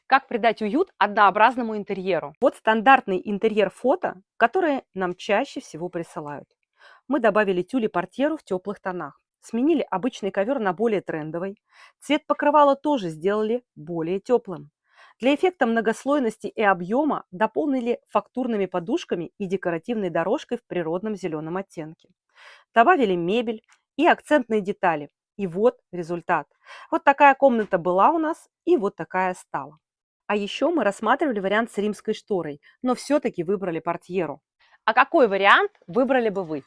Как придать уют однообразному интерьеру? Вот стандартный интерьер фото, которые нам чаще всего присылают. Мы добавили тюли-портьеру в теплых тонах, сменили обычный ковер на более трендовый. Цвет покрывала тоже сделали более теплым. Для эффекта многослойности и объема дополнили фактурными подушками и декоративной дорожкой в природном зеленом оттенке. Добавили мебель и акцентные детали. И вот результат. Вот такая комната была у нас, и вот такая стала. А еще мы рассматривали вариант с римской шторой, но все-таки выбрали портьеру. А какой вариант выбрали бы вы?